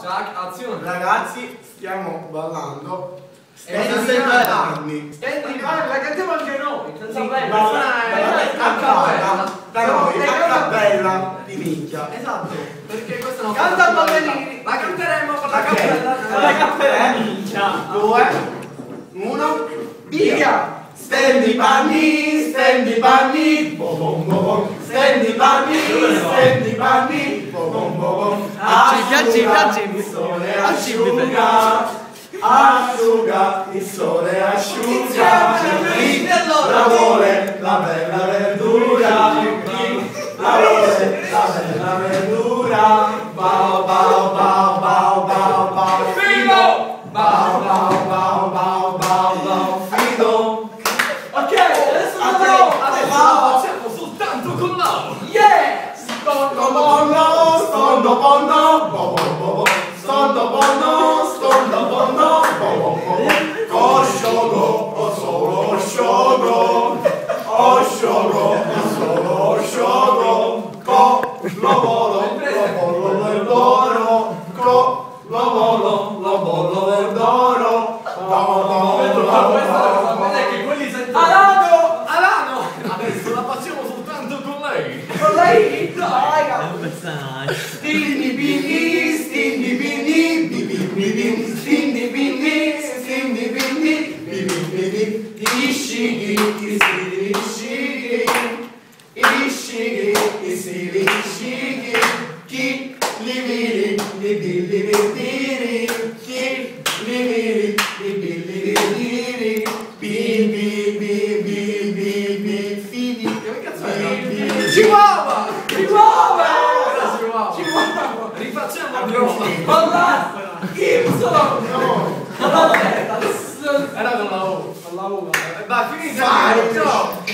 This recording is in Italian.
Ciao, azione. Ragazzi, stiamo ballando. Stendi panni. Stendi panni, la cantiamo anche noi. Senza bella. Da noi, a cappella di minchia. Esatto. Perché questa non Canta a Ballini. La canteremo con la Ok. cappella. La cappella di minchia. 2, 1, Via. stendi panni, bo bom bo bom. Stendi panni, bo bom bo bom. Il sole asciuga, asciuga, il sole asciuga. Chi la vuole la bella verdura? Chi la vuole la bella verdura? Bao bao bao bao bao bao fido. Bao bao bao bao bao bao fido. Ok, adesso andiamo. Facciamo soltanto con l'auto. Yeah. Stondo bonno, bo bo bo bo. Stondo bonno, bo bo bo bo. Osciogo, o solo osciogo. Osciogo, o solo osciogo. Co, lo bollo del d'oro. Co, lo bollo del d'oro. Sapete che quelli sentono. Alano! Adesso la facciamo soltanto con lei. Con lei? Dai, Stindi bindi, stindi bindi, bibibibim, stindi bindi, stindi bindi, bibibibim, ishigi, isiri, ishigi, ishigi, isiri, ishigi, chi liviri, libili, libiri, chi liviri, libili, libiri, bibi, bibi, bibi, fidi, Che cazzo è? Chihuahua! Rifacciamo la Abbiamo prova. finito. Balla. Gibson. No! Vabbè, Era con la O. con la uva. Va, finite. Vai, Ciao. Ok.